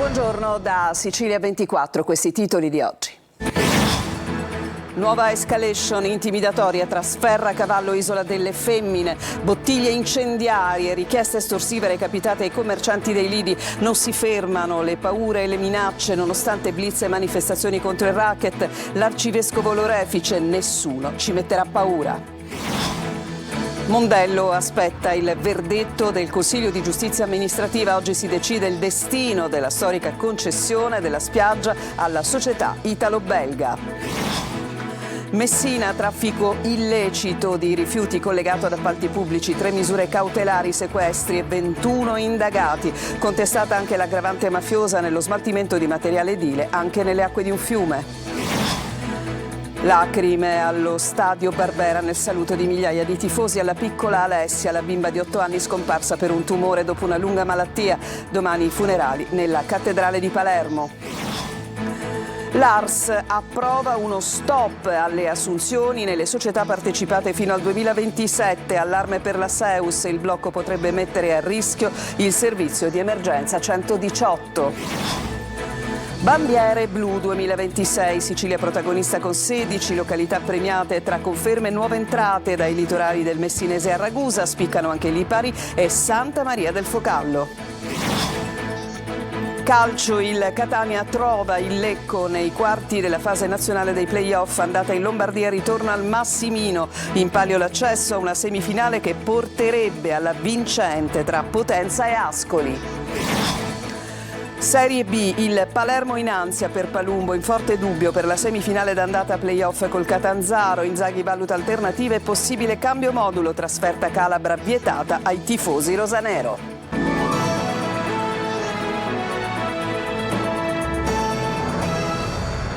Buongiorno da Sicilia 24, questi titoli di oggi. Nuova escalation intimidatoria tra Sferracavallo e Isola delle Femmine, bottiglie incendiarie, richieste estorsive recapitate ai commercianti dei lidi. Non si fermano le paure e le minacce nonostante blitz e manifestazioni contro il racket. L'arcivescovo Lorefice: nessuno ci metterà paura. Mondello aspetta il verdetto del Consiglio di Giustizia Amministrativa. Oggi si decide il destino della storica concessione della spiaggia alla società italo-belga. Messina, traffico illecito di rifiuti collegato ad appalti pubblici, 3 misure cautelari, sequestri e 21 indagati. Contestata anche l'aggravante mafiosa nello smaltimento di materiale edile anche nelle acque di un fiume. Lacrime allo stadio Barbera nel saluto di migliaia di tifosi alla piccola Alessia, la bimba di 8 anni scomparsa per un tumore dopo una lunga malattia. Domani i funerali nella cattedrale di Palermo. L'ARS approva uno stop alle assunzioni nelle società partecipate fino al 2027. Allarme per la Seus, il blocco potrebbe mettere a rischio il servizio di emergenza 118. Bandiere blu 2026, Sicilia protagonista con 16 località premiate. Tra conferme e nuove entrate dai litorali del Messinese a Ragusa, spiccano anche Lipari e Santa Maria del Focallo. Calcio, il Catania trova il Lecco nei quarti della fase nazionale dei play-off. Andata in Lombardia, ritorno al Massimino. In palio l'accesso a una semifinale che porterebbe alla vincente tra Potenza e Ascoli. Serie B, il Palermo in ansia per Palumbo, in forte dubbio per la semifinale d'andata play-off col Catanzaro. Inzaghi valuta alternative e possibile cambio modulo, trasferta calabra vietata ai tifosi rosanero.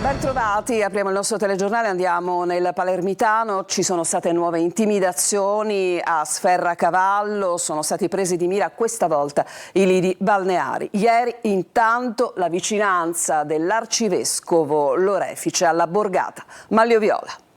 Ben trovati, apriamo il nostro telegiornale, andiamo nel Palermitano. Ci sono state nuove intimidazioni a Sferracavallo, sono stati presi di mira questa volta i lidi balneari. Ieri intanto la vicinanza dell'arcivescovo Lorefice alla borgata Maglioviola.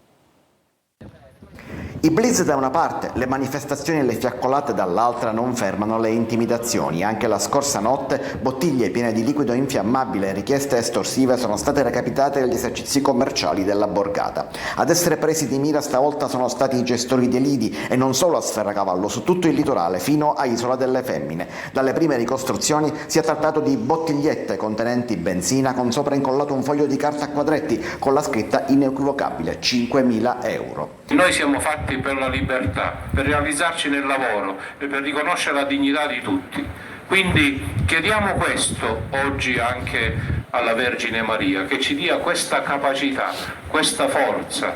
I blitz da una parte, le manifestazioni e le fiaccolate dall'altra non fermano le intimidazioni. Anche la scorsa notte bottiglie piene di liquido infiammabile e richieste estorsive sono state recapitate negli esercizi commerciali della borgata. Ad essere presi di mira stavolta sono stati i gestori dei lidi, e non solo a Sferracavallo, su tutto il litorale fino a Isola delle Femmine. Dalle prime ricostruzioni si è trattato di bottigliette contenenti benzina con sopra incollato un foglio di carta a quadretti con la scritta inequivocabile 5.000 euro. Noi siamo fatti per la libertà, per realizzarci nel lavoro e per riconoscere la dignità di tutti. Quindi chiediamo questo oggi anche alla Vergine Maria, che ci dia questa capacità, questa forza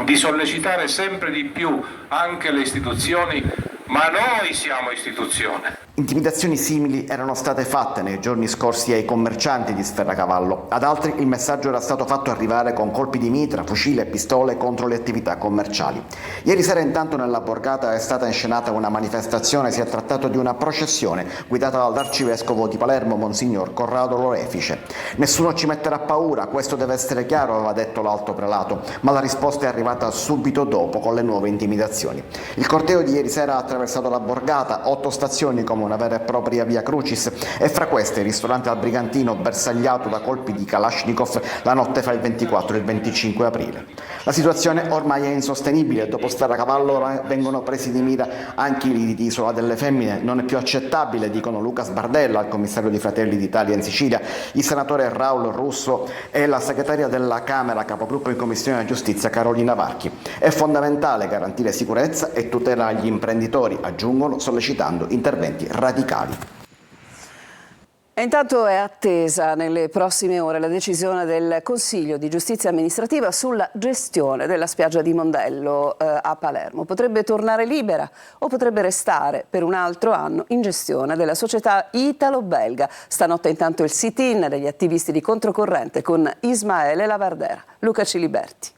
di sollecitare sempre di più anche le istituzioni, ma noi siamo istituzione. Intimidazioni simili erano state fatte nei giorni scorsi ai commercianti di Sferracavallo. Ad altri il messaggio era stato fatto arrivare con colpi di mitra, fucile e pistole contro le attività commerciali. Ieri sera intanto nella borgata è stata inscenata una manifestazione. Si è trattato di una processione guidata dall'arcivescovo di Palermo, Monsignor Corrado Lorefice. Nessuno ci metterà paura, questo deve essere chiaro, aveva detto l'alto prelato, ma la risposta è arrivata subito dopo con le nuove intimidazioni. Il corteo di ieri sera ha attraversato la borgata, 8 stazioni come una vera e propria via Crucis, e fra queste il ristorante al Brigantino bersagliato da colpi di Kalashnikov la notte fra il 24 e il 25 aprile. La situazione ormai è insostenibile. Dopo Sferracavallo vengono presi di mira anche i lidi di Isola delle Femmine. Non è più accettabile, dicono Luca Sbardella, il commissario di Fratelli d'Italia in Sicilia, il senatore Raul Russo e la segretaria della Camera, capogruppo in Commissione Giustizia, Carolina Varchi. È fondamentale garantire sicurezza e tutela agli imprenditori, aggiungono, sollecitando interventi radicali. E intanto è attesa nelle prossime ore la decisione del Consiglio di Giustizia Amministrativa sulla gestione della spiaggia di Mondello a Palermo. Potrebbe tornare libera o potrebbe restare per un altro anno in gestione della società italo-belga. Stanotte intanto il sit-in degli attivisti di Controcorrente con Ismaele Lavardera. Luca Ciliberti.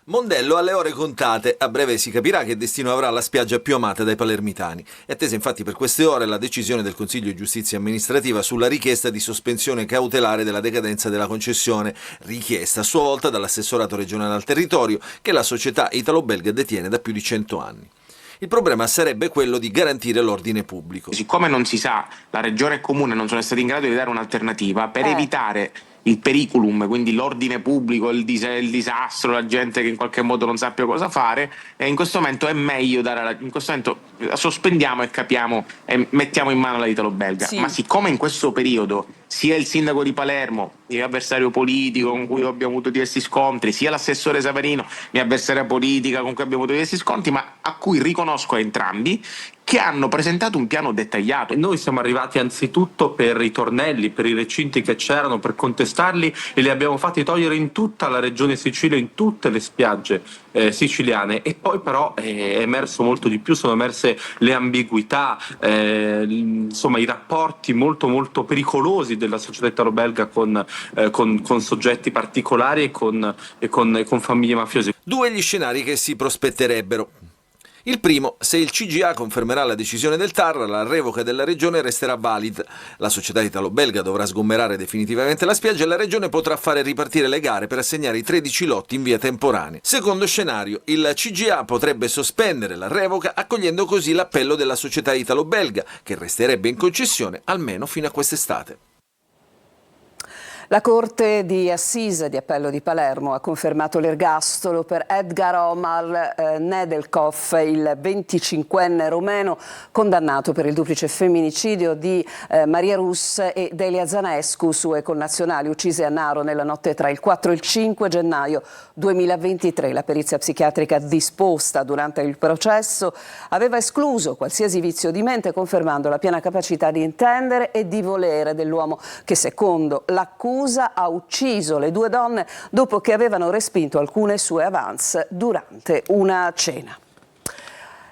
Mondello alle ore contate, a breve si capirà che destino avrà la spiaggia più amata dai palermitani. È attesa infatti per queste ore la decisione del Consiglio di Giustizia Amministrativa sulla richiesta di sospensione cautelare della decadenza della concessione, richiesta a sua volta dall'assessorato regionale al territorio che la società italo-belga detiene da più di 100 anni. Il problema sarebbe quello di garantire l'ordine pubblico. Siccome non si sa, la Regione e il Comune non sono stati in grado di dare un'alternativa per evitare il periculum, quindi l'ordine pubblico, il disastro, la gente che in qualche modo non sappia cosa fare, in questo momento è meglio in questo momento sospendiamo e capiamo e mettiamo in mano la Italo-Belga. Sì. Ma siccome in questo periodo sia il sindaco di Palermo, mio avversario politico con cui abbiamo avuto diversi scontri, sia l'assessore Savarino, mia avversaria politica con cui abbiamo avuto diversi scontri, ma a cui riconosco a entrambi che hanno presentato un piano dettagliato. Noi siamo arrivati anzitutto per i tornelli, per i recinti che c'erano, per contestarli, e li abbiamo fatti togliere in tutta la regione Sicilia, in tutte le spiagge siciliane, e poi però è emerso molto di più, sono emerse le ambiguità, insomma i rapporti molto molto pericolosi della società italo-belga con soggetti particolari e con famiglie mafiose. Due gli scenari che si prospetterebbero. Il primo, se il CGA confermerà la decisione del TAR, la revoca della regione resterà valida. La società italo-belga dovrà sgomberare definitivamente la spiaggia e la regione potrà fare ripartire le gare per assegnare i 13 lotti in via temporanea. Secondo scenario, il CGA potrebbe sospendere la revoca accogliendo così l'appello della società italo-belga, che resterebbe in concessione almeno fino a quest'estate. La Corte di Assise di Appello di Palermo ha confermato l'ergastolo per Edgar Omar Nedelkov, il 25enne romeno condannato per il duplice femminicidio di Maria Rus e Delia Zanescu, sue connazionali uccise a Naro nella notte tra il 4 e il 5 gennaio 2023. La perizia psichiatrica disposta durante il processo aveva escluso qualsiasi vizio di mente, confermando la piena capacità di intendere e di volere dell'uomo che, secondo l'accusa, ha ucciso le due donne dopo che avevano respinto alcune sue avance durante una cena.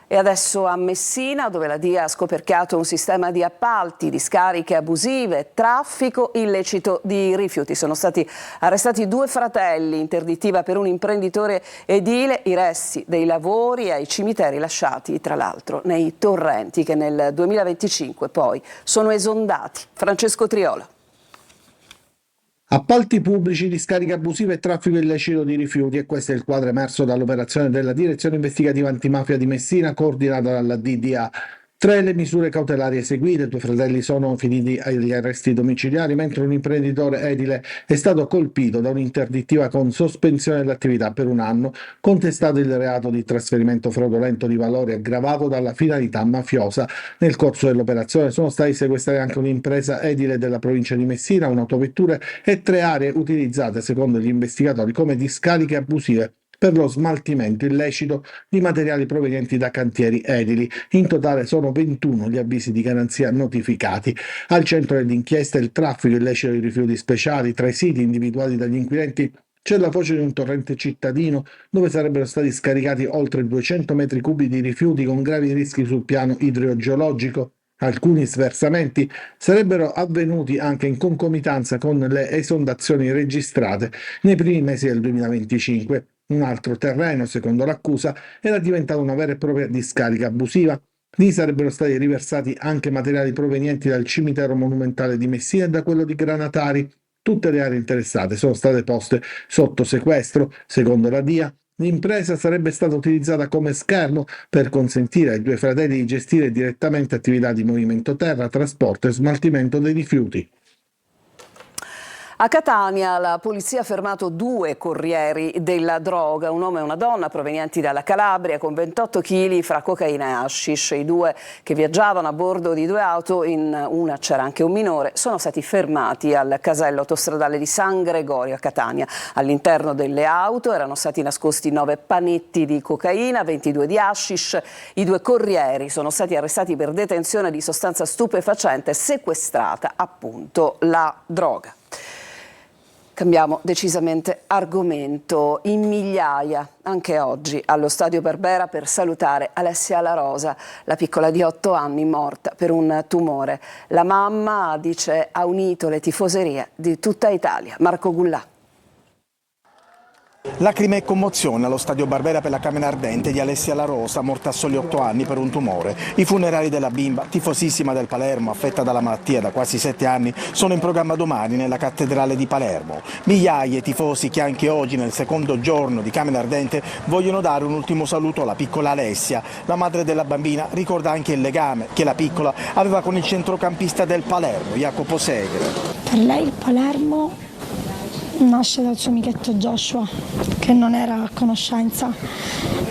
E adesso a Messina, dove la DIA ha scoperchiato un sistema di appalti, discariche abusive, traffico illecito di rifiuti. Sono stati arrestati due fratelli, interdittiva per un imprenditore edile, i resti dei lavori ai cimiteri lasciati, tra l'altro, nei torrenti che nel 2025 poi sono esondati. Francesco Triolo. Appalti pubblici, discariche abusive e traffico illecito di rifiuti, e questo è il quadro emerso dall'operazione della Direzione Investigativa Antimafia di Messina, coordinata dalla DDA. 3 le misure cautelari eseguite: 2 fratelli sono finiti agli arresti domiciliari, mentre un imprenditore edile è stato colpito da un'interdittiva con sospensione dell'attività per 1 anno, contestato il reato di trasferimento fraudolento di valori aggravato dalla finalità mafiosa. Nel corso dell'operazione sono stati sequestrati anche un'impresa edile della provincia di Messina, un'autovettura e 3 aree utilizzate, secondo gli investigatori, come discariche abusive per lo smaltimento illecito di materiali provenienti da cantieri edili. In totale sono 21 gli avvisi di garanzia notificati. Al centro dell'inchiesta il traffico illecito di rifiuti speciali. Tra i siti individuati dagli inquirenti c'è la foce di un torrente cittadino dove sarebbero stati scaricati oltre 200 metri cubi di rifiuti con gravi rischi sul piano idrogeologico. Alcuni sversamenti sarebbero avvenuti anche in concomitanza con le esondazioni registrate nei primi mesi del 2025. Un altro terreno, secondo l'accusa, era diventato una vera e propria discarica abusiva. Lì sarebbero stati riversati anche materiali provenienti dal cimitero monumentale di Messina e da quello di Granatari. Tutte le aree interessate sono state poste sotto sequestro. Secondo la DIA, l'impresa sarebbe stata utilizzata come schermo per consentire ai due fratelli di gestire direttamente attività di movimento terra, trasporto e smaltimento dei rifiuti. A Catania la polizia ha fermato 2 corrieri della droga, un uomo e una donna provenienti dalla Calabria con 28 kg fra cocaina e hashish. I 2 che viaggiavano a bordo di 2 auto, in una c'era anche un minore, sono stati fermati al casello autostradale di San Gregorio a Catania. All'interno delle auto erano stati nascosti 9 panetti di cocaina, 22 di hashish. I 2 corrieri sono stati arrestati per detenzione di sostanza stupefacente, sequestrata appunto la droga. Cambiamo decisamente argomento. In migliaia, anche oggi, allo Stadio Barbera per salutare Alessia La Rosa, la piccola di 8 anni morta per un tumore. La mamma, dice, ha unito le tifoserie di tutta Italia. Marco Gullà. Lacrime e commozione allo stadio Barbera per la Camera Ardente di Alessia La Rosa, morta a soli 8 anni per un tumore. I funerali della bimba, tifosissima del Palermo, affetta dalla malattia da quasi 7 anni, sono in programma domani nella cattedrale di Palermo. Migliaia di tifosi che anche oggi, nel secondo giorno di Camera Ardente, vogliono dare un ultimo saluto alla piccola Alessia. La madre della bambina ricorda anche il legame che la piccola aveva con il centrocampista del Palermo, Jacopo Segre. Per lei il Palermo nasce dal suo amichetto Joshua, che non era a conoscenza,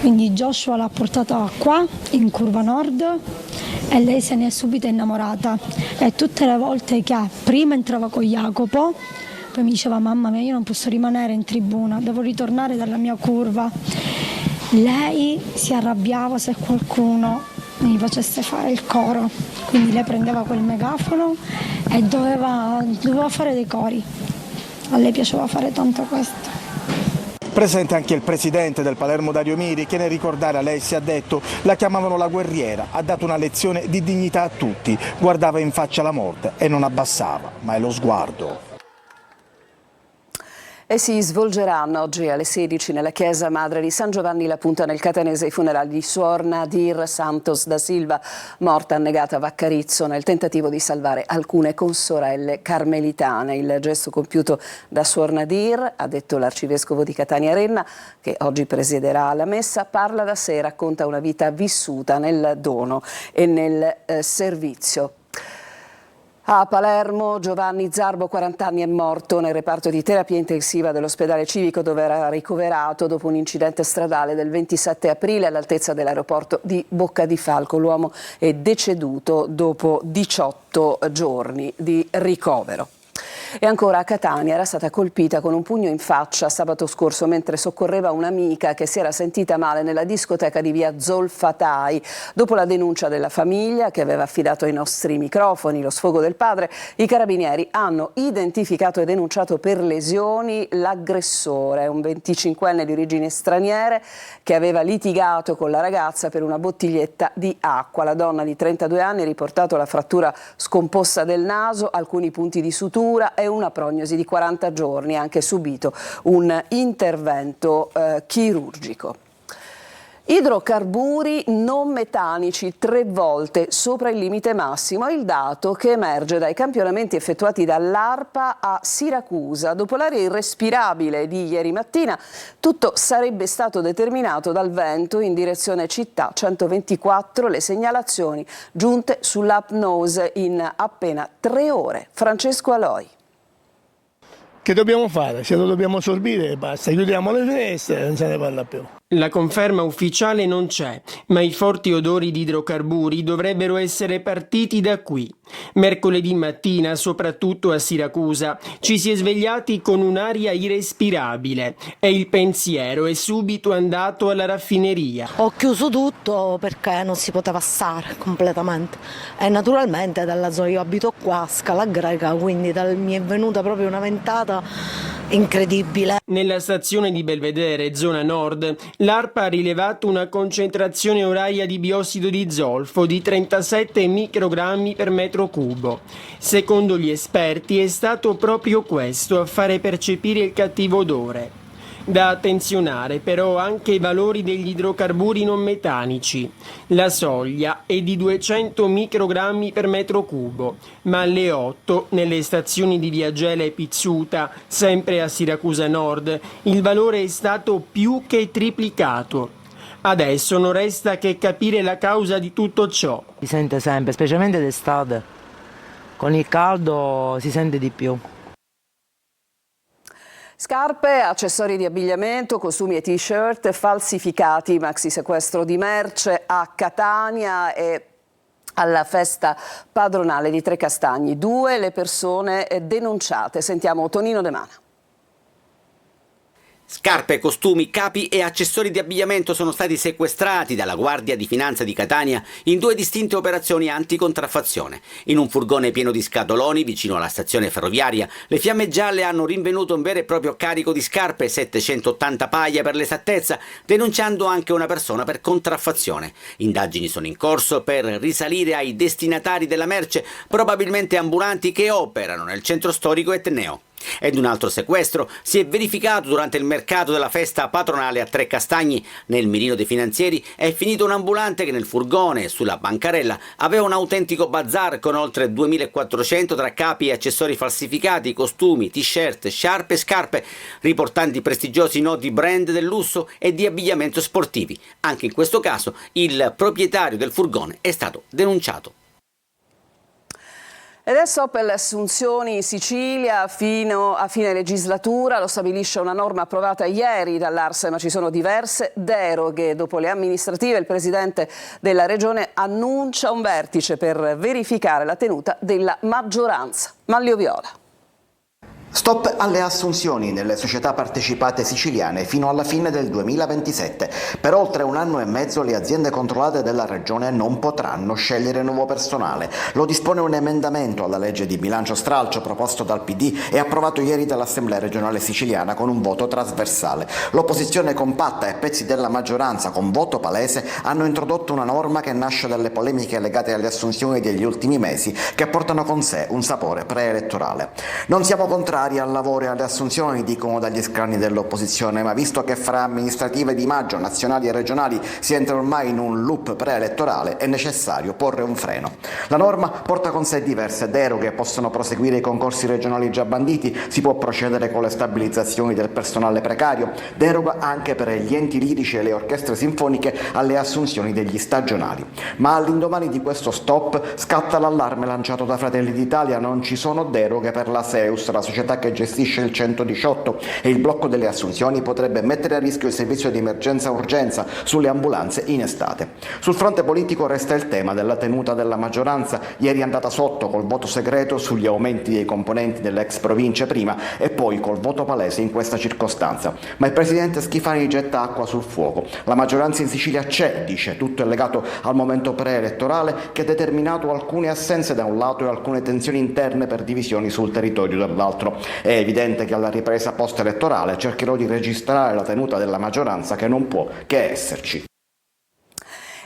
quindi Joshua l'ha portata qua in curva nord e lei se ne è subito innamorata, e tutte le volte che prima entrava con Jacopo poi mi diceva: mamma mia, io non posso rimanere in tribuna, devo ritornare dalla mia curva. Lei si arrabbiava se qualcuno mi facesse fare il coro, quindi lei prendeva quel megafono e doveva fare dei cori. A lei piaceva fare tanto questo. Presente anche il presidente del Palermo Dario Miri, che nel ricordare Alessia ha detto: la chiamavano la guerriera, ha dato una lezione di dignità a tutti, guardava in faccia la morte e non abbassava mai lo sguardo. E si svolgeranno oggi alle 16 nella chiesa madre di San Giovanni la Punta nel catanese i funerali di Suor Nadir Santos da Silva, morta annegata a Vaccarizzo nel tentativo di salvare alcune consorelle carmelitane. Il gesto compiuto da Suor Nadir, ha detto l'arcivescovo di Catania Renna, che oggi presiederà la messa, parla da sé, racconta una vita vissuta nel dono e nel servizio. A Palermo Giovanni Zarbo, 40 anni, è morto nel reparto di terapia intensiva dell'ospedale civico, dove era ricoverato dopo un incidente stradale del 27 aprile all'altezza dell'aeroporto di Bocca di Falco. L'uomo è deceduto dopo 18 giorni di ricovero. E ancora a Catania era stata colpita con un pugno in faccia sabato scorso mentre soccorreva un'amica che si era sentita male nella discoteca di via Zolfatai. Dopo la denuncia della famiglia, che aveva affidato ai nostri microfoni lo sfogo del padre, i carabinieri hanno identificato e denunciato per lesioni l'aggressore, un 25enne di origini straniere che aveva litigato con la ragazza per una bottiglietta di acqua. La donna di 32 anni ha riportato la frattura scomposta del naso, alcuni punti di sutura e una prognosi di 40 giorni, ha anche subito un intervento chirurgico. Idrocarburi non metanici 3 volte sopra il limite massimo è il dato che emerge dai campionamenti effettuati dall'ARPA a Siracusa. Dopo l'aria irrespirabile di ieri mattina, tutto sarebbe stato determinato dal vento in direzione città. 124 le segnalazioni giunte sull'apnose in appena 3 ore. Francesco Aloi. Che dobbiamo fare? Se lo dobbiamo assorbire basta, chiudiamo le finestre e non se ne parla più. La conferma ufficiale non c'è, ma i forti odori di idrocarburi dovrebbero essere partiti da qui. Mercoledì mattina, soprattutto a Siracusa, ci si è svegliati con un'aria irrespirabile e il pensiero è subito andato alla raffineria. Ho chiuso tutto perché non si poteva stare completamente e naturalmente dalla zona, io abito qua a Scala Greca, quindi mi è venuta proprio una ventata incredibile. Nella stazione di Belvedere, zona nord, l'ARPA ha rilevato una concentrazione oraria di biossido di zolfo di 37 microgrammi per metro cubo. Secondo gli esperti è stato proprio questo a fare percepire il cattivo odore. Da attenzionare però anche i valori degli idrocarburi non metanici. La soglia è di 200 microgrammi per metro cubo, ma alle 8, nelle stazioni di Via Gela e Pizzuta, sempre a Siracusa Nord, il valore è stato più che triplicato. Adesso non resta che capire la causa di tutto ciò. Si sente sempre, specialmente d'estate. Con il caldo si sente di più. Scarpe, accessori di abbigliamento, costumi e t-shirt falsificati, maxi sequestro di merce a Catania e alla festa padronale di Trecastagni. 2 le persone denunciate. Sentiamo Tonino De Mana. Scarpe, costumi, capi e accessori di abbigliamento sono stati sequestrati dalla Guardia di Finanza di Catania in 2 distinte operazioni anticontraffazione. In un furgone pieno di scatoloni vicino alla stazione ferroviaria, le Fiamme Gialle hanno rinvenuto un vero e proprio carico di scarpe, 780 paia per l'esattezza, denunciando anche una persona per contraffazione. Indagini sono in corso per risalire ai destinatari della merce, probabilmente ambulanti che operano nel centro storico etneo. Ed un altro sequestro si è verificato durante il mercato della festa patronale a Trecastagni. Nel mirino dei finanzieri è finito un ambulante che nel furgone sulla bancarella aveva un autentico bazar con oltre 2400 tra capi e accessori falsificati, costumi, t-shirt, sciarpe e scarpe, riportanti prestigiosi noti brand del lusso e di abbigliamento sportivi. Anche in questo caso il proprietario del furgone è stato denunciato. E adesso per le assunzioni in Sicilia fino a fine legislatura, lo stabilisce una norma approvata ieri dall'Ars, ma ci sono diverse deroghe. Dopo le amministrative il presidente della regione annuncia un vertice per verificare la tenuta della maggioranza. Manlio Viola. Stop alle assunzioni nelle società partecipate siciliane fino alla fine del 2027. Per oltre 1 anno e mezzo le aziende controllate della Regione non potranno scegliere nuovo personale. Lo dispone un emendamento alla legge di bilancio stralcio proposto dal PD e approvato ieri dall'Assemblea regionale siciliana con un voto trasversale. L'opposizione compatta e pezzi della maggioranza con voto palese hanno introdotto una norma che nasce dalle polemiche legate alle assunzioni degli ultimi mesi che portano con sé un sapore preelettorale. Non siamo contrari al lavoro e alle assunzioni, dicono dagli scranni dell'opposizione, ma visto che fra amministrative di maggio, nazionali e regionali si entra ormai in un loop preelettorale, è necessario porre un freno. La norma porta con sé diverse deroghe, possono proseguire i concorsi regionali già banditi, si può procedere con le stabilizzazioni del personale precario, deroga anche per gli enti lirici e le orchestre sinfoniche alle assunzioni degli stagionali. Ma all'indomani di questo stop scatta l'allarme lanciato da Fratelli d'Italia: non ci sono deroghe per la SEUS, la società che gestisce il 118, e il blocco delle assunzioni potrebbe mettere a rischio il servizio di emergenza-urgenza sulle ambulanze in estate. Sul fronte politico resta il tema della tenuta della maggioranza, ieri è andata sotto col voto segreto sugli aumenti dei componenti delle ex province prima e poi col voto palese in questa circostanza. Ma il presidente Schifani getta acqua sul fuoco. La maggioranza in Sicilia c'è, dice, tutto è legato al momento preelettorale che ha determinato alcune assenze da un lato e alcune tensioni interne per divisioni sul territorio dall'altro. È evidente che alla ripresa post-elettorale cercherò di registrare la tenuta della maggioranza che non può che esserci.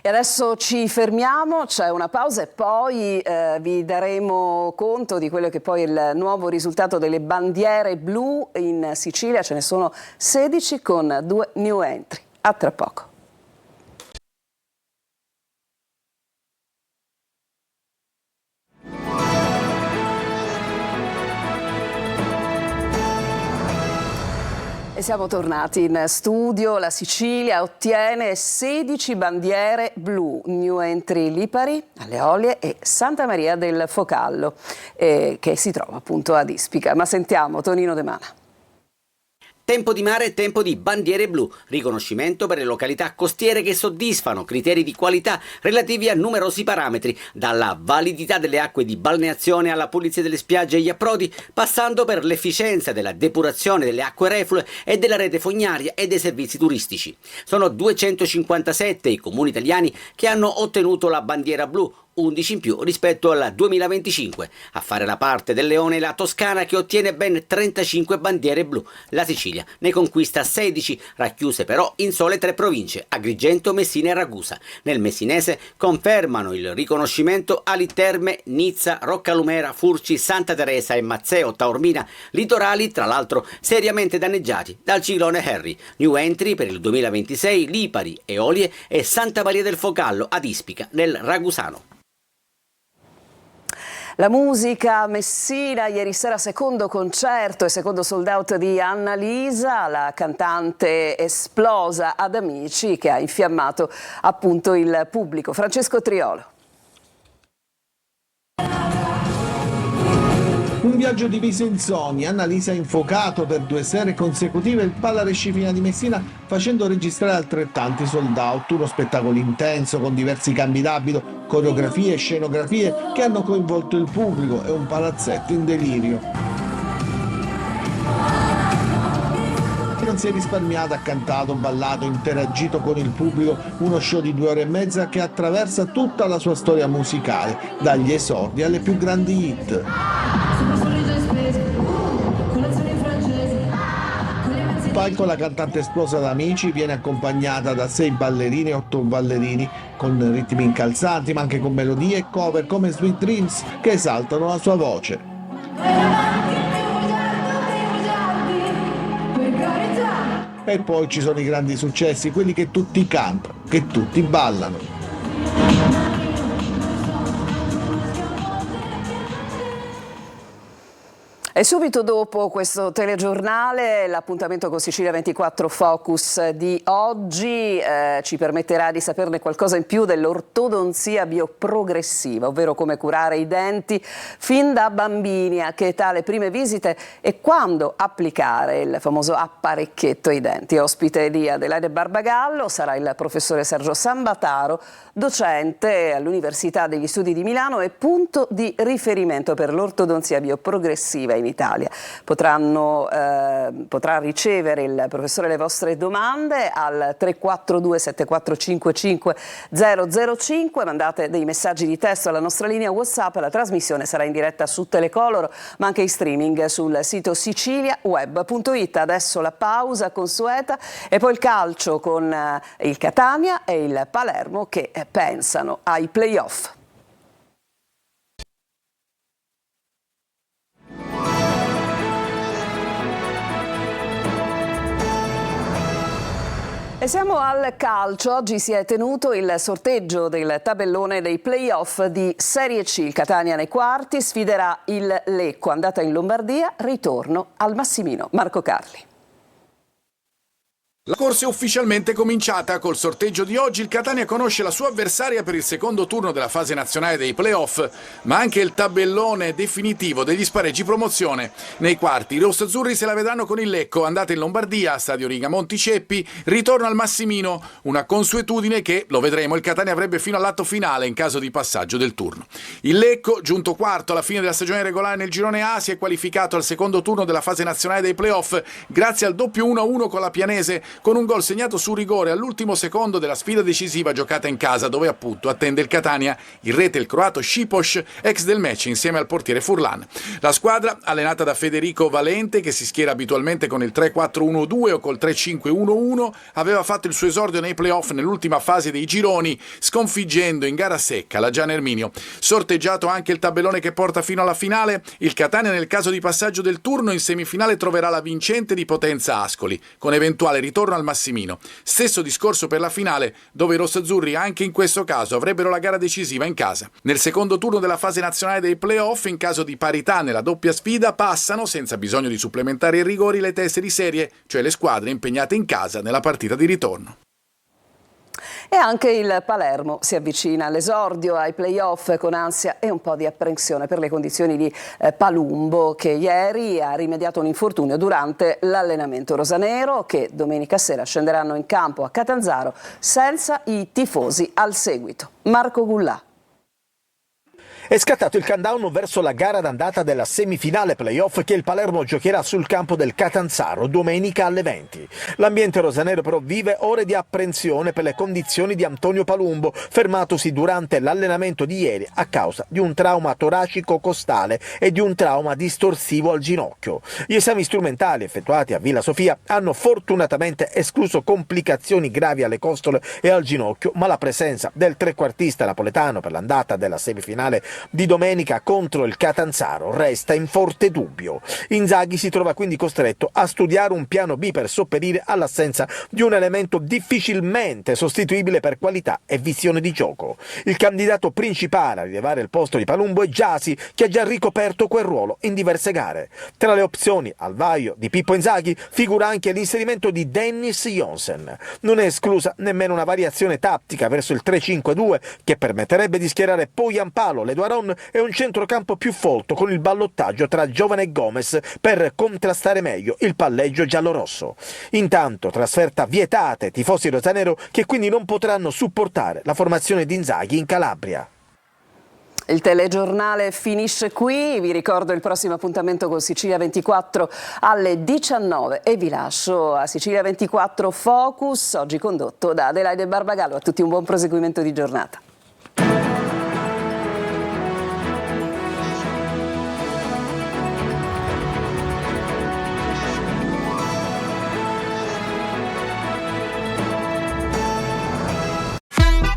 E adesso ci fermiamo, c'è una pausa e poi vi daremo conto di quello che poi è il nuovo risultato delle bandiere blu in Sicilia. Ce ne sono 16 con 2 new entry. A tra poco. E siamo tornati in studio. La Sicilia ottiene 16 bandiere blu, new entry Lipari, alle Olie e Santa Maria del Focallo, che si trova appunto ad Ispica. Ma sentiamo Tonino De Mana. Tempo di mare e tempo di bandiere blu, riconoscimento per le località costiere che soddisfano criteri di qualità relativi a numerosi parametri, dalla validità delle acque di balneazione alla pulizia delle spiagge e gli approdi, passando per l'efficienza della depurazione delle acque reflue e della rete fognaria e dei servizi turistici. Sono 257 i comuni italiani che hanno ottenuto la bandiera blu, 11 in più rispetto al 2025. A fare la parte del leone la Toscana, che ottiene ben 35 bandiere blu. La Sicilia ne conquista 16, racchiuse però in sole 3 province, Agrigento, Messina e Ragusa. Nel messinese confermano il riconoscimento Ali Terme, Nizza, Roccalumera, Furci, Santa Teresa e Mazzeo, Taormina, litorali tra l'altro seriamente danneggiati dal ciclone Harry. New entry per il 2026 Lipari, Eolie e Santa Maria del Focallo ad Ispica nel Ragusano. La musica Messina, ieri sera secondo concerto e secondo sold out di Annalisa, la cantante esplosa ad Amici che ha infiammato appunto il pubblico. Francesco Triolo. Un viaggio diviso in zoni. Annalisa ha infuocato per 2 sere consecutive il Palarescifina di Messina, facendo registrare altrettanti sold out. Uno spettacolo intenso con diversi cambi d'abito, coreografie e scenografie che hanno coinvolto il pubblico e un palazzetto in delirio. Non si è risparmiato, ha cantato, ballato, interagito con il pubblico, uno show di 2 ore e mezza che attraversa tutta la sua storia musicale, dagli esordi alle più grandi hit. Palco la cantante esplosa da Amici viene accompagnata da 6 ballerini e 8 ballerini con ritmi incalzanti, ma anche con melodie e cover come Sweet Dreams che esaltano la sua voce. e poi ci sono i grandi successi, quelli che tutti cantano, che tutti ballano. E subito dopo questo telegiornale l'appuntamento con Sicilia 24 Focus di oggi ci permetterà di saperne qualcosa in più dell'ortodonzia bioprogressiva, ovvero come curare i denti fin da bambini, a che età le prime visite e quando applicare il famoso apparecchietto ai denti. Ospite di Adelaide Barbagallo sarà il professore Sergio Sambataro, docente all'Università degli Studi di Milano e punto di riferimento per l'ortodonzia bioprogressiva in Italia. Potrà ricevere il professore le vostre domande al 342 7455 005, mandate dei messaggi di testo alla nostra linea WhatsApp, la trasmissione sarà in diretta su Telecolor ma anche in streaming sul sito siciliaweb.it. Adesso la pausa consueta e poi il calcio con il Catania e il Palermo che pensano ai play-off. E siamo al calcio. Oggi si è tenuto il sorteggio del tabellone dei play-off di Serie C. Il Catania nei quarti sfiderà il Lecco, andata in Lombardia, ritorno al Massimino. Marco Carli. La corsa è ufficialmente cominciata. Col sorteggio di oggi il Catania conosce la sua avversaria per il secondo turno della fase nazionale dei play-off, ma anche il tabellone definitivo degli spareggi promozione. Nei quarti i rossazzurri se la vedranno con il Lecco, andata in Lombardia, Stadio Rigamonti Ceppi, ritorno al Massimino, una consuetudine che, lo vedremo, il Catania avrebbe fino all'atto finale in caso di passaggio del turno. Il Lecco, giunto quarto alla fine della stagione regolare nel girone A, si è qualificato al secondo turno della fase nazionale dei play-off grazie al doppio 1-1 con la Pianese, con un gol segnato su rigore all'ultimo secondo della sfida decisiva giocata in casa, dove appunto attende il Catania, in rete il croato Šipos, ex del match insieme al portiere Furlan. La squadra, allenata da Federico Valente, che si schiera abitualmente con il 3-4-1-2 o col 3-5-1-1, aveva fatto il suo esordio nei playoff nell'ultima fase dei gironi, sconfiggendo in gara secca la Gian Erminio. Sorteggiato anche il tabellone che porta fino alla finale, il Catania nel caso di passaggio del turno in semifinale troverà la vincente di Potenza Ascoli, con eventuale ritorno al Massimino. Stesso discorso per la finale, dove i rossazzurri anche in questo caso avrebbero la gara decisiva in casa. Nel secondo turno della fase nazionale dei playoff, in caso di parità nella doppia sfida, passano, senza bisogno di supplementari e rigori, le teste di serie, cioè le squadre impegnate in casa nella partita di ritorno. E anche il Palermo si avvicina all'esordio, ai play-off con ansia e un po' di apprensione per le condizioni di Palumbo, che ieri ha rimediato un infortunio durante l'allenamento rosanero, che domenica sera scenderanno in campo a Catanzaro senza i tifosi al seguito. Marco Gullà. È scattato il countdown verso la gara d'andata della semifinale playoff che il Palermo giocherà sul campo del Catanzaro domenica alle 20. L'ambiente rosanero però vive ore di apprensione per le condizioni di Antonio Palumbo, fermatosi durante l'allenamento di ieri a causa di un trauma toracico costale e di un trauma distorsivo al ginocchio. Gli esami strumentali effettuati a Villa Sofia hanno fortunatamente escluso complicazioni gravi alle costole e al ginocchio, ma la presenza del trequartista napoletano per l'andata della semifinale di domenica contro il Catanzaro resta in forte dubbio. Inzaghi si trova quindi costretto a studiare un piano B per sopperire all'assenza di un elemento difficilmente sostituibile per qualità e visione di gioco. Il candidato principale a rilevare il posto di Palumbo è Gyasi, che ha già ricoperto quel ruolo in diverse gare. Tra le opzioni al vaglio di Pippo Inzaghi figura anche l'inserimento di Dennis Jonsen. Non è esclusa nemmeno una variazione tattica verso il 3-5-2 che permetterebbe di schierare Poyampalo, Leduaron e un centrocampo più folto con il ballottaggio tra Giovane e Gomez per contrastare meglio il palleggio giallorosso. Intanto trasferta vietata ai tifosi rosanero, che quindi non potranno supportare la formazione di Inzaghi in Calabria. Il telegiornale finisce qui, vi ricordo il prossimo appuntamento con Sicilia 24 alle 19 e vi lascio a Sicilia 24 Focus, oggi condotto da Adelaide Barbagallo. A tutti un buon proseguimento di giornata.